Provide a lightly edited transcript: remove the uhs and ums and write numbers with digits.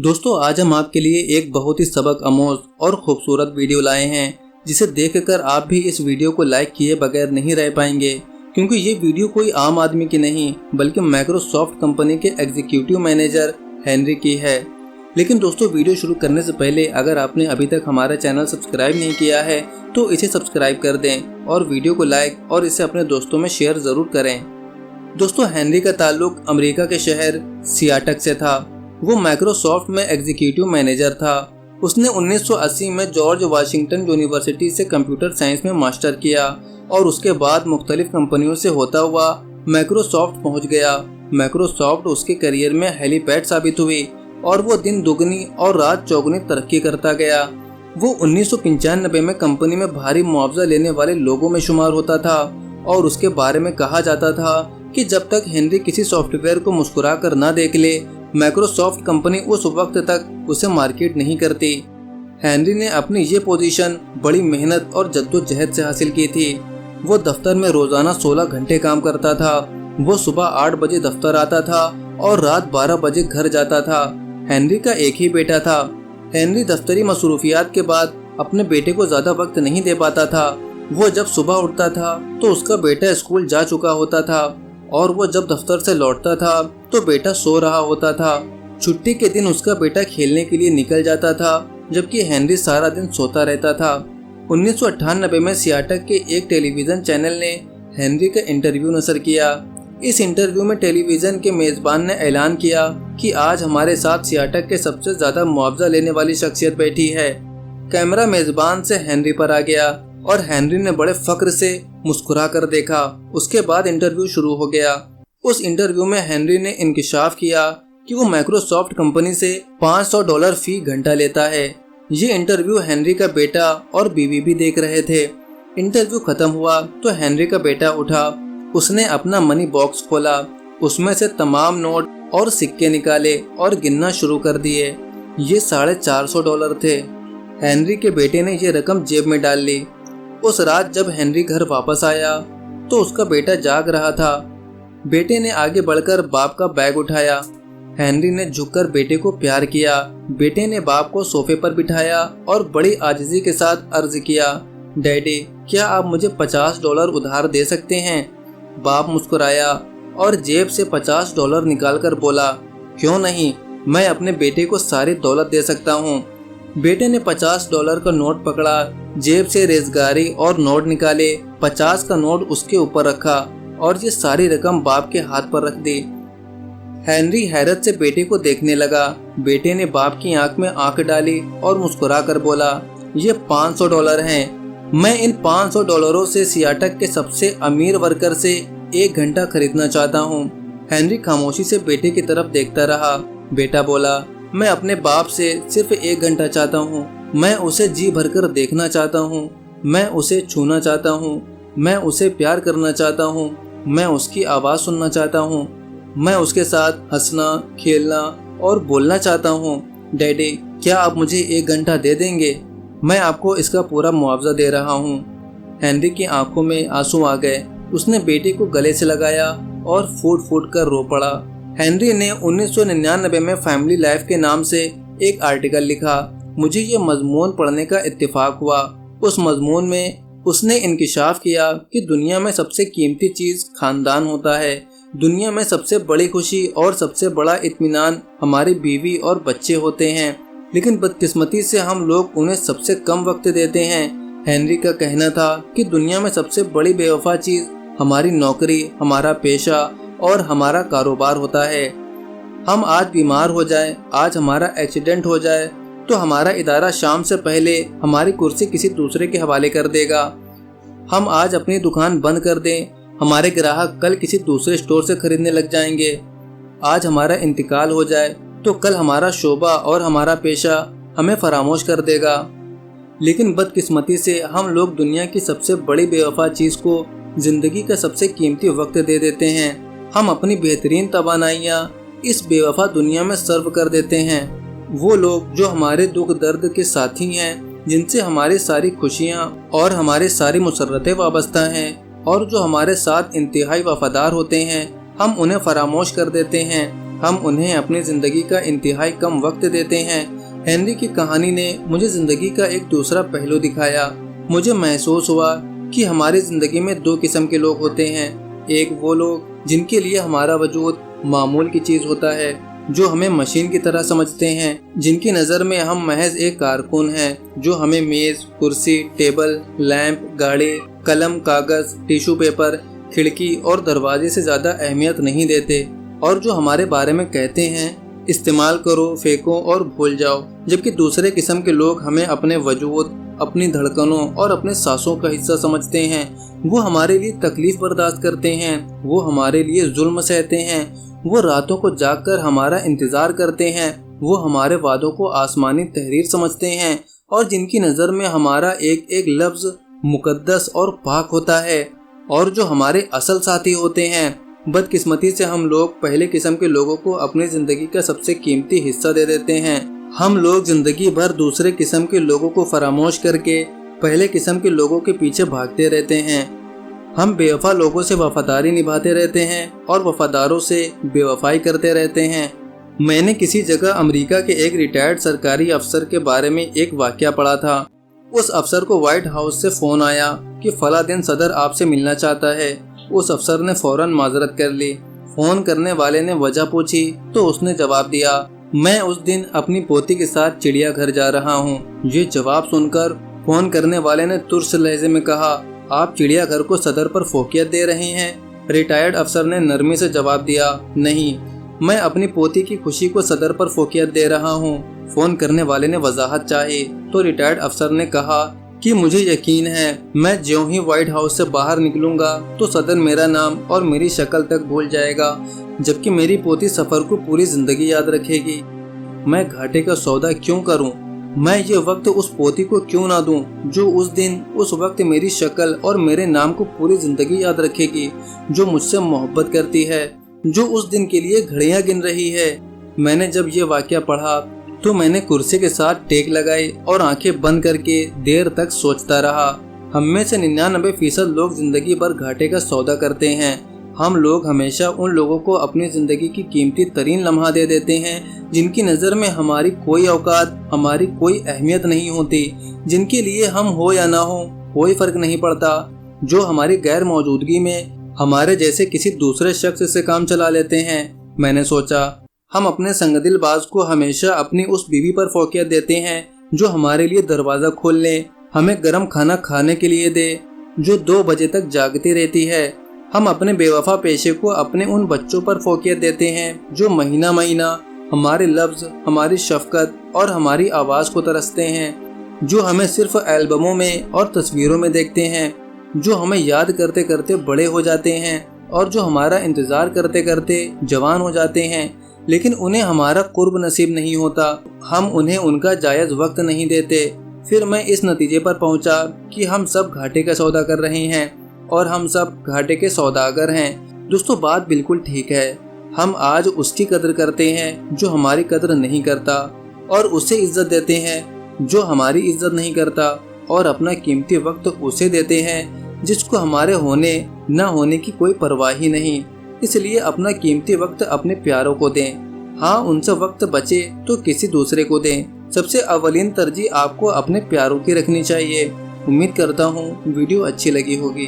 दोस्तों आज हम आपके लिए एक बहुत ही सबक आमोज और खूबसूरत वीडियो लाए हैं जिसे देखकर आप भी इस वीडियो को लाइक किए बगैर नहीं रह पाएंगे, क्योंकि ये वीडियो कोई आम आदमी की नहीं बल्कि माइक्रोसॉफ्ट कंपनी के एग्जीक्यूटिव मैनेजर हेनरी की है। लेकिन दोस्तों वीडियो शुरू करने से पहले अगर आपने अभी तक हमारा चैनल सब्सक्राइब नहीं किया है तो इसे सब्सक्राइब कर दें और वीडियो को लाइक और इसे अपने दोस्तों में शेयर जरूर करें। दोस्तों हेनरी का ताल्लुक अमेरिका के शहर सियाटल से था। वो माइक्रोसॉफ्ट में एग्जीक्यूटिव मैनेजर था। उसने 1980 में जॉर्ज वाशिंगटन यूनिवर्सिटी से कंप्यूटर साइंस में मास्टर किया और उसके बाद मुख्तलिफ कंपनियों से होता हुआ माइक्रोसॉफ्ट पहुंच गया। माइक्रोसॉफ्ट उसके करियर में हेलीपैड साबित हुई और वो दिन दुगनी और रात चौगुनी तरक्की करता गया। वो 1995 में कंपनी में भारी मुआवजा लेने वाले लोगों में शुमार होता था और उसके बारे में कहा जाता था कि जब तक हेनरी किसी सॉफ्टवेयर को मुस्कुरा कर न देख ले माइक्रोसॉफ्ट कंपनी उस वक्त तक उसे मार्केट नहीं करती। हेनरी ने अपनी ये पोजीशन बड़ी मेहनत और जद्दोजहद से हासिल की थी। वो दफ्तर में रोजाना 16 घंटे काम करता था। वो सुबह 8 बजे दफ्तर आता था और रात 12 बजे घर जाता था। हेनरी का एक ही बेटा था। हेनरी दफ्तरी मसरूफियात के बाद अपने बेटे को ज्यादा वक्त नहीं दे पाता था। वो जब सुबह उठता था तो उसका बेटा स्कूल जा चुका होता था और वो जब दफ्तर से लौटता था तो बेटा सो रहा होता था। छुट्टी के दिन उसका बेटा खेलने के लिए निकल जाता था जबकि हेनरी सारा दिन सोता रहता था। 1998 में सियाटल के एक टेलीविजन चैनल ने हेनरी का इंटरव्यू नशर किया। इस इंटरव्यू में टेलीविजन के मेजबान ने ऐलान किया कि आज हमारे साथ सियाटल के सबसे ज्यादा मुआवजा लेने वाली शख्सियत बैठी है। कैमरा मेजबान से हेनरी पर आ गया और हेनरी ने बड़े फख्र से मुस्कुरा कर देखा। उसके बाद इंटरव्यू शुरू हो गया। उस इंटरव्यू में हेनरी ने इंकिशाफ किया कि वो माइक्रोसॉफ्ट कंपनी से $500 फी घंटा लेता है। ये इंटरव्यू हेनरी का बेटा और बीवी भी देख रहे थे। इंटरव्यू खत्म हुआ तो हेनरी का बेटा उठा। उसने अपना मनी बॉक्स खोला, उसमें से तमाम नोट और सिक्के निकाले और गिनना शुरू कर दिए। ये $450 थे। हेनरी के बेटे ने ये रकम जेब में डाल ली। उस रात जब हेनरी घर वापस आया तो उसका बेटा जाग रहा था। बेटे ने आगे बढ़कर बाप का बैग उठाया। हेनरी ने झुककर बेटे को प्यार किया। बेटे ने बाप को सोफे पर बिठाया और बड़ी आजिज़ी के साथ अर्ज किया, डैडी क्या आप मुझे $50 उधार दे सकते हैं? बाप मुस्कुराया और जेब से $50 निकालकर बोला, क्यों नहीं, मैं अपने बेटे को सारी दौलत दे सकता हूँ। बेटे ने $50 का नोट पकड़ा, जेब से रेजगारी और नोट निकाले। 50 का नोट उसके ऊपर रखा और ये सारी रकम बाप के हाथ पर रख दी। हेनरी हैरत से बेटे को देखने लगा। बेटे ने बाप की आंख में आंख डाली और मुस्कुरा कर बोला, ये $500 हैं। मैं इन $500 से सियाटल के सबसे अमीर वर्कर से 1 घंटा खरीदना चाहता हूँ। हेनरी खामोशी से बेटे की तरफ देखता रहा। बेटा बोला, मैं अपने बाप से सिर्फ 1 घंटा चाहता हूँ। मैं उसे जी भरकर देखना चाहता हूँ। मैं उसे छूना चाहता हूँ। मैं उसे प्यार करना चाहता हूँ। मैं उसकी आवाज़ सुनना चाहता हूँ। मैं उसके साथ हंसना, खेलना और बोलना चाहता हूँ। डैडी क्या आप मुझे 1 घंटा दे देंगे? मैं आपको इसका पूरा मुआवजा दे रहा हूँ। हेनरी की आंखों में आंसू आ गए। उसने बेटे को गले से लगाया और फूट फूट कर रो पड़ा। हेनरी ने 1999 में फैमिली लाइफ के नाम से एक आर्टिकल लिखा। मुझे ये मजमून पढ़ने का इत्तेफाक हुआ। उस मजमून में उसने इंकिशाफ किया कि दुनिया में सबसे कीमती चीज़ खानदान होता है। दुनिया में सबसे बड़ी खुशी और सबसे बड़ा इत्मीनान हमारी बीवी और बच्चे होते हैं, लेकिन बदकिस्मती से हम लोग उन्हें सबसे कम वक्त देते हैं। हेनरी का कहना था कि दुनिया में सबसे बड़ी बेवफा चीज़ हमारी नौकरी, हमारा पेशा और हमारा कारोबार होता है। हम आज बीमार हो जाएं, आज हमारा एक्सीडेंट हो जाए तो हमारा इदारा शाम से पहले हमारी कुर्सी किसी दूसरे के हवाले कर देगा। हम आज अपनी दुकान बंद कर दें, हमारे ग्राहक कल किसी दूसरे स्टोर से खरीदने लग जाएंगे। आज हमारा इंतकाल हो जाए तो कल हमारा शोबा और हमारा पेशा हमें फरामोश कर देगा। लेकिन बदकिस्मती से हम लोग दुनिया की सबसे बड़ी बेवफा चीज़ को जिंदगी का सबसे कीमती वक्त दे देते हैं। हम अपनी बेहतरीन तवानाइयाँ इस बेवफा दुनिया में सर्व कर देते हैं। वो लोग जो हमारे दुख दर्द के साथी हैं, जिनसे हमारी सारी खुशियाँ और हमारी सारी मुसर्रतें वाबस्ता हैं और जो हमारे साथ इंतहाई वफादार होते हैं, हम उन्हें फरामोश कर देते हैं। हम उन्हें अपनी जिंदगी का इंतहाई कम वक्त देते हैं। हेनरी की कहानी ने मुझे जिंदगी का एक दूसरा पहलू दिखाया। मुझे महसूस हुआ कि हमारी जिंदगी में दो किस्म के लोग होते हैं। एक वो लोग जिनके लिए हमारा वजूद मामूल की चीज होता है, जो हमें मशीन की तरह समझते हैं, जिनकी नज़र में हम महज एक कारकुन हैं, जो हमें मेज, कुर्सी, टेबल, लैंप, गाड़ी, कलम, कागज, टिश्यू पेपर, खिड़की और दरवाजे से ज़्यादा अहमियत नहीं देते और जो हमारे बारे में कहते हैं इस्तेमाल करो, फेंको और भूल जाओ। जबकि दूसरे किस्म के लोग हमें अपने वजूद, अपनी धड़कनों और अपने सांसों का हिस्सा समझते हैं। वो हमारे लिए तकलीफ बर्दाश्त करते हैं, वो हमारे लिए जुल्म सहते हैं, वो रातों को जागकर हमारा इंतजार करते हैं, वो हमारे वादों को आसमानी तहरीर समझते हैं और जिनकी नज़र में हमारा एक एक लफ्ज़ मुकद्दस और पाक होता है और जो हमारे असल साथी होते हैं। बदकिस्मती से हम लोग पहले किस्म के लोगों को अपनी ज़िंदगी का सबसे कीमती हिस्सा दे देते हैं। हम लोग ज़िंदगी भर दूसरे किस्म के लोगों को फरामोश करके पहले किस्म के लोगों के पीछे भागते रहते हैं। हम बेवफा लोगों से वफादारी निभाते रहते हैं और वफादारों से बेवफाई करते रहते हैं। मैंने किसी जगह अमेरिका के एक रिटायर्ड सरकारी अफसर के बारे में एक वाकया पढ़ा था। उस अफसर को व्हाइट हाउस से फ़ोन आया कि फला दिन सदर आपसे मिलना चाहता है। उस अफसर ने फौरन माजरत कर ली। फ़ोन करने वाले ने वजह पूछी तो उसने जवाब दिया, मैं उस दिन अपनी पोती के साथ चिड़ियाघर जा रहा हूँ। ये जवाब सुनकर फ़ोन करने वाले ने तुर्स लहजे में कहा, आप चिड़ियाघर को सदर पर फोकियत दे रहे हैं? रिटायर्ड अफसर ने नरमी से जवाब दिया, नहीं, मैं अपनी पोती की खुशी को सदर पर फोकियत दे रहा हूँ। फ़ोन करने वाले ने वजाहत चाही तो रिटायर्ड अफसर ने कहा कि मुझे यकीन है मैं ज्यों ही व्हाइट हाउस से बाहर निकलूंगा तो सदर मेरा नाम और मेरी शक्ल तक भूल जाएगा, जबकि मेरी पोती सफ़र को पूरी ज़िंदगी याद रखेगी। मैं घाटे का सौदा क्यों करूं? मैं ये वक्त उस पोती को क्यों ना दूं जो उस दिन उस वक्त मेरी शक्ल और मेरे नाम को पूरी ज़िंदगी याद रखेगी, जो मुझसे मोहब्बत करती है, जो उस दिन के लिए घड़ियां गिन रही है। मैंने जब ये वाकया पढ़ा तो मैंने कुर्सी के साथ टेक लगाई और आंखें बंद करके देर तक सोचता रहा। हम में से 99% लोग जिंदगी भर घाटे का सौदा करते हैं। हम लोग हमेशा उन लोगों को अपनी ज़िंदगी की कीमती तरीन लम्हा दे देते हैं जिनकी नज़र में हमारी कोई औकात, हमारी कोई अहमियत नहीं होती, जिनके लिए हम हो या ना हो कोई फ़र्क नहीं पड़ता, जो हमारी गैर मौजूदगी में हमारे जैसे किसी दूसरे शख्स से काम चला लेते हैं। मैंने सोचा, हम अपने संगदिल बाज को हमेशा अपनी उस बीवी पर फोकियत देते हैं जो हमारे लिए दरवाज़ा खोल ले, हमें गर्म खाना खाने के लिए दे, जो 2 बजे तक जागती रहती है। हम अपने बेवफा पेशे को अपने उन बच्चों पर फोकियत देते हैं जो महीना महीना हमारे लफ्ज़, हमारी शफकत और हमारी आवाज़ को तरसते हैं, जो हमें सिर्फ एल्बमों में और तस्वीरों में देखते हैं, जो हमें याद करते करते बड़े हो जाते हैं और जो हमारा इंतज़ार करते करते जवान हो जाते हैं, लेकिन उन्हें हमारा कुर्ब नसीब नहीं होता। हम उन्हें उनका जायज़ वक्त नहीं देते। फिर मैं इस नतीजे पर पहुंचा कि हम सब घाटे का सौदा कर रहे हैं और हम सब घाटे के सौदागर हैं। दोस्तों, बात बिल्कुल ठीक है। हम आज उसकी कदर करते हैं जो हमारी कदर नहीं करता और उसे इज्जत देते हैं जो हमारी इज्जत नहीं करता और अपना कीमती वक्त उसे देते हैं जिसको हमारे होने न होने की कोई परवाह ही नहीं। इसलिए अपना कीमती वक्त अपने प्यारों को दें। हाँ, उनसे वक्त बचे तो किसी दूसरे को दें। सबसे अवलीन तरजीह आपको अपने प्यारों की रखनी चाहिए। उम्मीद करता हूँ वीडियो अच्छी लगी होगी।